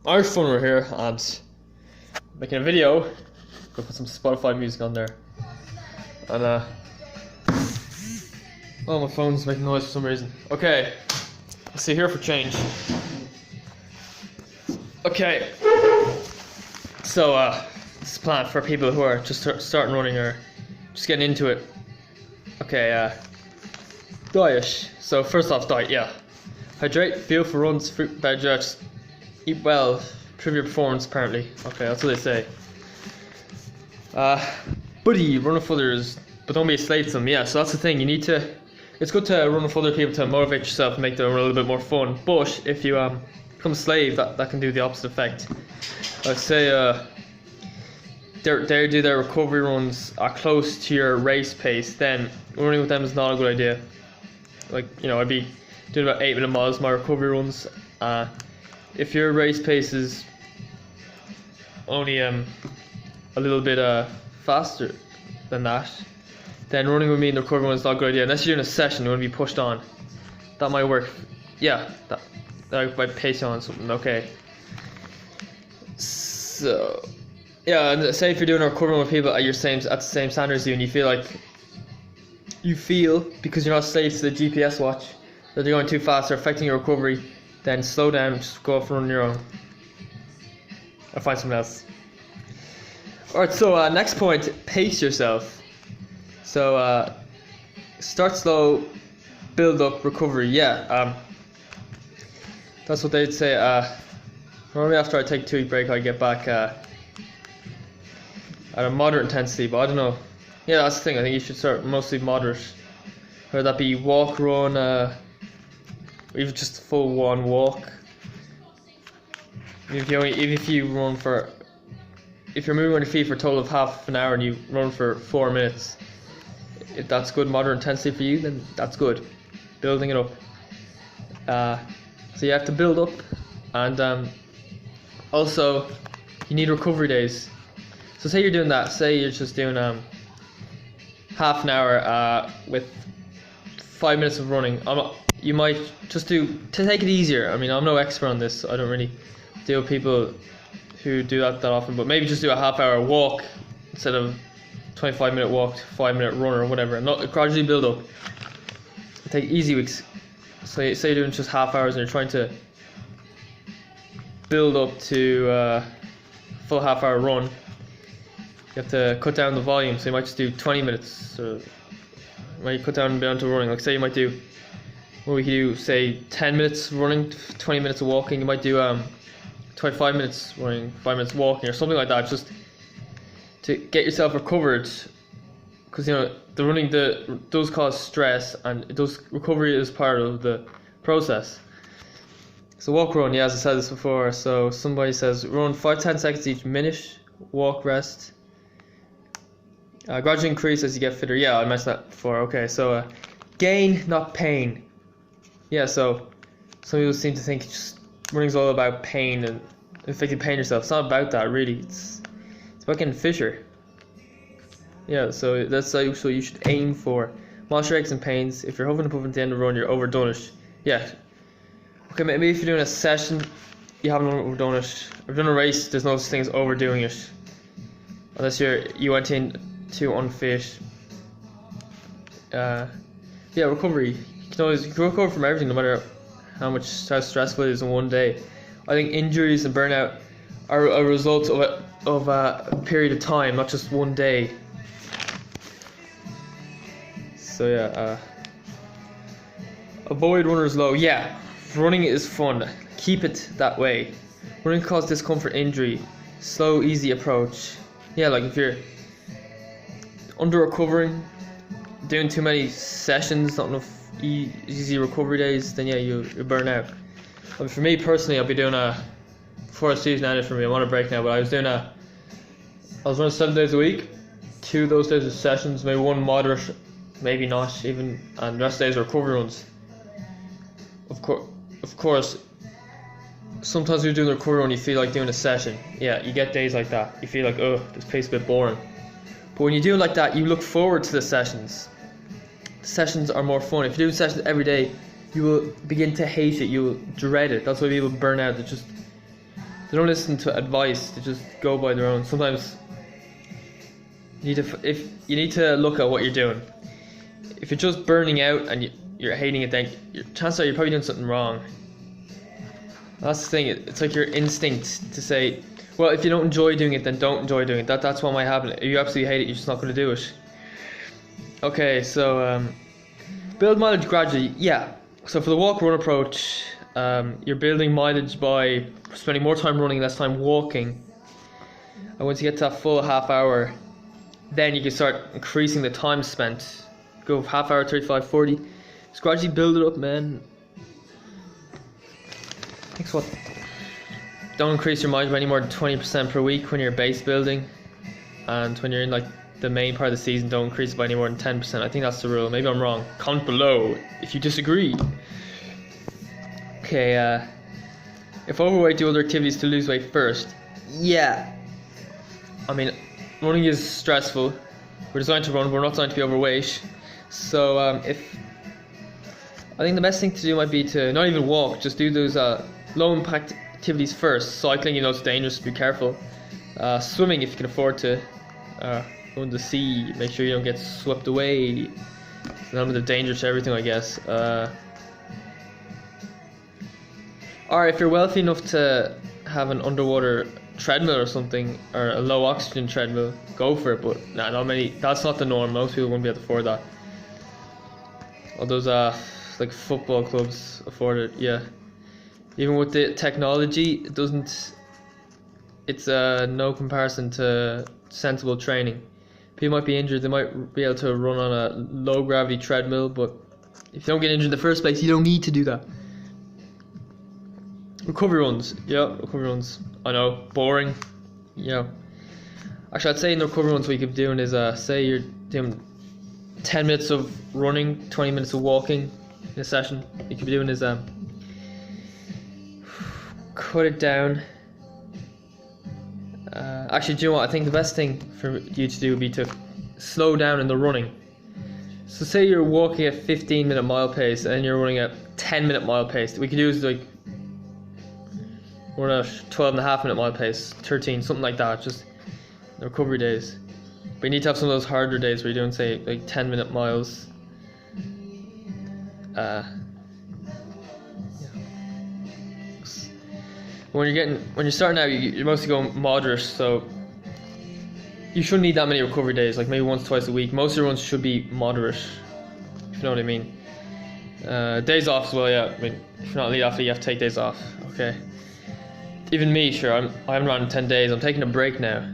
Irish Funner here, and making a video. Gonna put some Spotify music on there. And oh, my phone's making noise for some reason. Okay, let's see here for change. Okay, so this is a plan for people who are just starting running or just getting into it. Okay, diet. So first off, diet, yeah. Hydrate, fuel for runs, fruit, vegetables, eat well, improve your performance apparently. Okay, that's what they say. Buddy, run with others, but don't be a slave to them. Yeah, so that's the thing, it's good to run with other people to motivate yourself and make them a little bit more fun. But if you become a slave, that can do the opposite effect. I'd say they do their recovery runs close to your race pace, then running with them is not a good idea. Like, I'd be doing about 8-minute miles my recovery runs. If your race pace is only a little bit faster than that, then running with me in the recovery run is not a good idea. Unless you're doing a session, you want to be pushed on. That might work. Yeah, that might pace you on something. Okay. So, yeah, and say if you're doing a recovery run with people at the same standard as you, and you feel because you're not slaves to the GPS watch that they're going too fast or affecting your recovery, then slow down, just go off and run on your own. Or find something else. Alright, so next point, pace yourself. So start slow, build up recovery. Yeah, that's what they'd say. Normally after I take a 2-week break I get back at a moderate intensity, but I don't know. Yeah, that's the thing, I think you should start mostly moderate. Whether that be walk, run, or even just a full one walk. If you're moving on your feet for a total of half an hour and you run for 4 minutes, if that's good moderate intensity for you, then that's good. Building it up. So you have to build up, and also you need recovery days. So say you're doing that. Say you're just doing half an hour with 5 minutes of running. You might just to take it easier. I mean, I'm no expert on this. So I don't really deal with people who do that often. But maybe just do a half-hour walk instead of 25-minute walk, 5-minute run or whatever. And gradually build up. Take easy weeks. So say you're doing just half hours and you're trying to build up to a full half-hour run. You have to cut down the volume. So you might just do 20 minutes. Or you might cut down to running. Like say you might do. Well, we could do, say, 10 minutes running, 20 minutes of walking. You might do 25 minutes running, 5 minutes walking, or something like that, just to get yourself recovered. Because the running does cause stress, and recovery is part of the process. So walk, run, yeah, as I said this before. So somebody says run 5-10 seconds each minute, walk, rest. Gradually increase as you get fitter. Yeah, I mentioned that before. Okay, so gain, not pain. Yeah, so some people seem to think just running's all about pain and inflicting pain yourself. It's not about that, really. It's about getting fitter. Yeah, so that's what you should aim for. Moderate aches and pains. If you're huffing and puffing at the end of the run, you're overdone it. Yeah. Okay, maybe if you're doing a session, you haven't overdone it. If you're doing a race, there's no such thing as overdoing it. Unless you went in too unfit. Yeah, recovery. You can recover from everything, no matter how stressful it is in one day. I think injuries and burnout are a result of a period of time, not just one day. So yeah, avoid runner's low. Yeah, running is fun. Keep it that way. Running causes discomfort, injury. Slow, easy approach. Yeah, like if you're under recovering, doing too many sessions, not enough easy recovery days, then yeah, you burn out. For me personally, I'll be doing before the season ended for me, I'm on a break now, but I was running 7 days a week. 2 of those days are sessions, maybe 1 moderate, maybe not even, and the rest of the days are recovery runs. Of course, sometimes when you're doing the recovery run, you feel like doing a session. Yeah, you get days like that. You feel like, oh, this pace is a bit boring. But when you do it like that, you look forward to the sessions. Sessions are more fun. If you do sessions every day, you will begin to hate it. You will dread it. That's why people burn out. They They don't listen to advice. They just go by their own. Sometimes you need to look at what you're doing. If you're just burning out and you're hating it, then chances are you're probably doing something wrong. That's the thing. It's like your instinct to say, well, if you don't enjoy doing it, then don't enjoy doing it. That's what might happen. If you absolutely hate it, you're just not going to do it. Okay, so build mileage gradually. Yeah. So for the walk-run approach, you're building mileage by spending more time running, less time walking. And once you get to that full half hour, then you can start increasing the time spent. Go half hour, 35, 40. Just gradually build it up, man. Next what? Don't increase your mileage by any more than 20% per week when you're base building. And when you're in like the main part of the season, don't increase it by any more than 10%. I think that's the rule. Maybe I'm wrong. Comment below if you disagree. Okay, if overweight, do other activities to lose weight first. Yeah. I mean, running is stressful. We're designed to run, we're not designed to be overweight. So I think the best thing to do might be to not even walk, just do those low impact activities first. Cycling, it's dangerous, be careful. Swimming if you can afford to. Go in the sea, make sure you don't get swept away. It's an element of danger to everything, I guess. Or if you're wealthy enough to have an underwater treadmill or something, or a low oxygen treadmill, go for it. But nah, not many. That's not the norm. Most people won't be able to afford that. All those like football clubs afford it. Yeah. Even with the technology, it doesn't. It's no comparison to sensible training. People might be injured. They might be able to run on a low gravity treadmill, but if you don't get injured in the first place, you don't need to do that. Recovery runs. Yeah, recovery runs. I know, boring. Yeah. Actually, I'd say in the recovery runs, what you could be doing is, say you're doing 10 minutes of running, 20 minutes of walking in a session. What you could be doing is cut it down. Actually, do you know what? I think the best thing for you to do would be to slow down in the running. So say you're walking at 15-minute mile pace and you're running at 10-minute mile pace. What we could do is like run at 12.5-minute mile pace, 13, something like that, just the recovery days. But you need to have some of those harder days where you're doing, say, like 10-minute miles. When you're starting out, you're mostly going moderate, so you shouldn't need that many recovery days, like maybe once, twice a week. Most of your runs should be moderate, if you know what I mean. Days off as well, yeah. I mean, if you're not an elite athlete, you have to take days off. Okay. Even me, sure, I haven't run in 10 days. I'm taking a break now.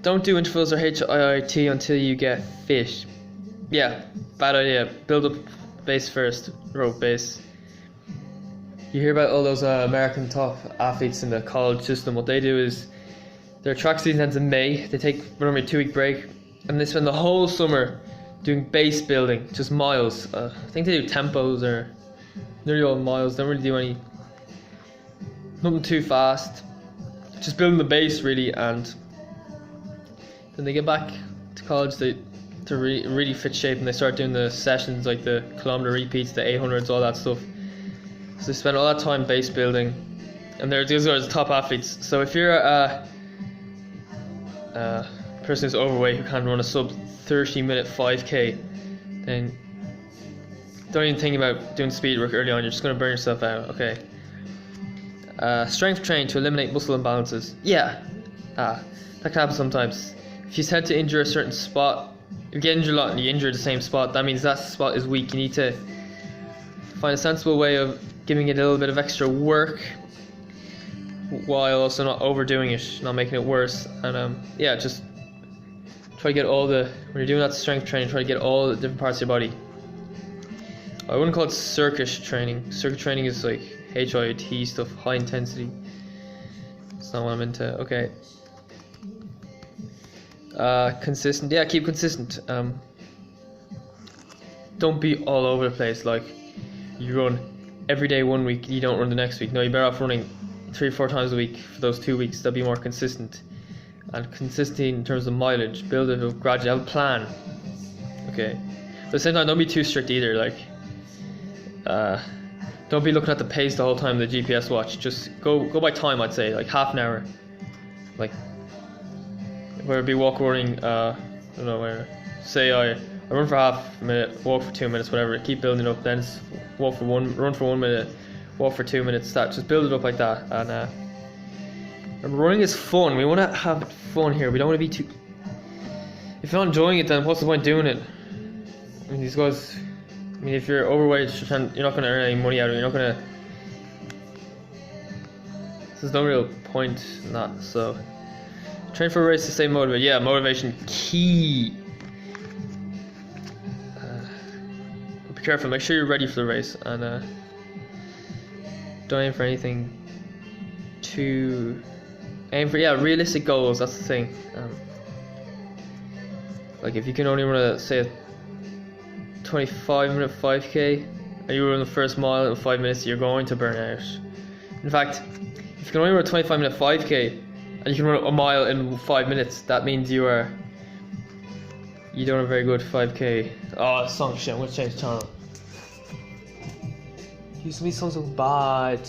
Don't do intervals or HIIT until you get fit. Yeah, bad idea. Build up base first, rope base. You hear about all those American top athletes in the college system. What they do is their track season ends in May. They take normally a 2-week break, and they spend the whole summer doing base building, just miles. I think they do tempos or nearly all miles. Don't really do nothing too fast. Just building the base really, and then they get back to college. They're really fit shape, and they start doing the sessions like the kilometer repeats, the 800s, all that stuff. So they spend all that time base building, and these are the top athletes. So if you're a person who's overweight who can't run a sub 30-minute 5k, then don't even think about doing speed work early on. You're just going to burn yourself out. Okay. Strength training to eliminate muscle imbalances. Yeah, that can happen sometimes. If you tend to injure a certain spot, if you get injured a lot and you injure the same spot, that means that spot is weak. You need to find a sensible way of giving it a little bit of extra work while also not overdoing it, not making it worse. And yeah, just try to get when you're doing that strength training, try to get all the different parts of your body. I wouldn't call it circuit training. Circuit training is like HIIT stuff, high intensity. It's not what I'm into. Okay. Consistent. Yeah, keep consistent. Don't be all over the place. Like you run every day 1 week, you don't run the next week. No, you're better off running 3 or 4 times a week for those 2 weeks. That'll be more consistent. And consistency in terms of mileage, build it up gradually, have a plan. Okay. But at the same time, don't be too strict either. Like Don't be looking at the pace the whole time of the GPS watch. Just go by time, I'd say, like half an hour. Like, where it be walk running, I don't know where. Say I run for half a minute, walk for 2 minutes, whatever. Keep building up. Then run for 1 minute, walk for 2 minutes. Just build it up like that. And running is fun. We want to have fun here. We don't want to be too. If you're not enjoying it, then what's the point doing it? I mean, these guys. I mean, if you're overweight, you're not going to earn any money out of it. You're not going to. There's no real point in that. So, train for a race to stay motivated. Yeah, motivation key. Be careful. Make sure you're ready for the race, and don't aim for anything too. Aim for realistic goals. That's the thing. Like if you can only run a 25-minute 5k, and you run the first mile in 5 minutes, you're going to burn out. In fact, if you can only run a 25-minute 5k and you can run a mile in 5 minutes, that means you don't have a very good 5k. Oh, that song shit. I'm gonna change the channel. Used to be so bad.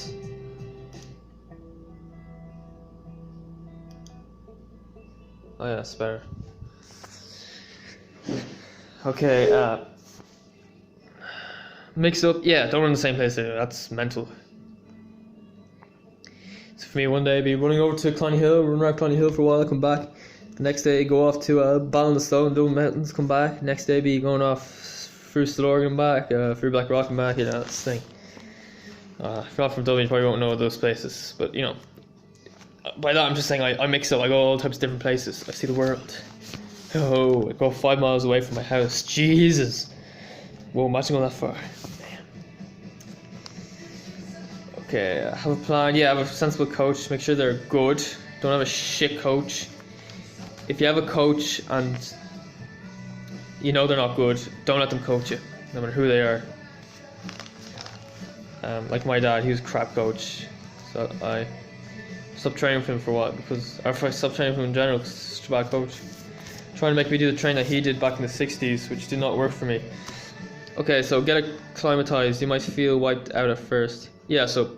Oh yeah, that's better. Okay, mix up. Yeah, don't run in the same place. That's mental. So for me, one day I'd be running over to Cloney Hill, run around Cloney Hill for a while, come back. The next day go off to Ballinasloe, Dublin Mountains, come back. Next day be going off through Stillorgan back, through Blackrock and back. That's the thing. If you're not from Dublin, you probably won't know those places, but you know. By that I'm just saying I mix up. I go all types of different places. I see the world. Oh, I go 5 miles away from my house. Jesus. Whoa, imagine going that far. Man. Okay, have a plan. Yeah, have a sensible coach. Make sure they're good. Don't have a shit coach. If you have a coach and you know they're not good, don't let them coach you, no matter who they are. Like my dad, he was a crap coach, so I stopped training for him for a while I stopped training for him in general because he's such a bad coach. Trying to make me do the training that he did back in the 60s, which did not work for me. Okay, so get acclimatized. You might feel wiped out at first. Yeah, so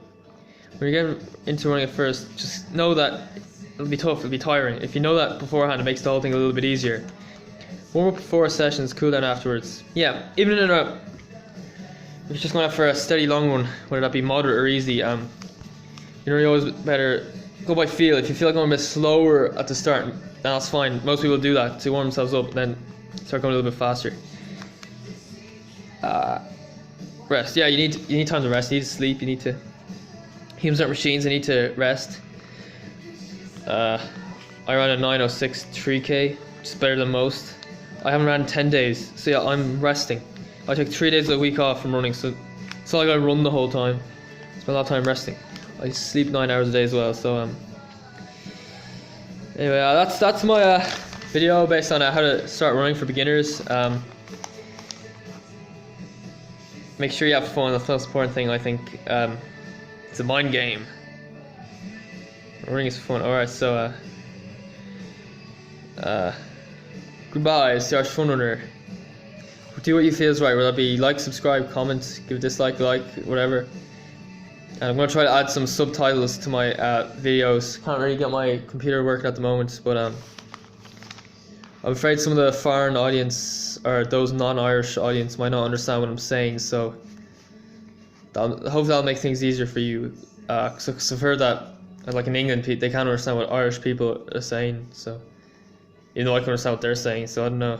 when you're getting into running at first, just know that it'll be tough, it'll be tiring. If you know that beforehand, it makes the whole thing a little bit easier. Warm up before sessions, cool down afterwards. Yeah, even in if you're just going out for a steady long run, whether that be moderate or easy, you always better go by feel. If you feel like going a bit slower at the start, then that's fine. Most people do that to warm themselves up, then start going a little bit faster. Rest. Yeah, you need time to rest. You need to sleep. You need to. Human certain machines. They need to rest. I ran a 9:06 3k, which is better than most. I haven't ran in 10 days, so yeah, I'm resting. I took 3 days of the week off from running, so it's not like I run the whole time. Spend a lot of time resting. I sleep 9 hours a day as well, so anyway, that's my video based on how to start running for beginners. Make sure you have fun. That's the most important thing, I think. It's a mind game. Running is fun. Alright, so goodbye, it's Josh Funrunner. Do what you feel is right, whether that be like, subscribe, comment, give a dislike, like, whatever. And I'm going to try to add some subtitles to my videos. Can't really get my computer working at the moment, but I'm afraid some of the foreign audience, or those non-Irish audience, might not understand what I'm saying, so hopefully that'll make things easier for you. Cause I've heard that, like in England, they can't understand what Irish people are saying, so even though I can understand what they're saying, so I don't know.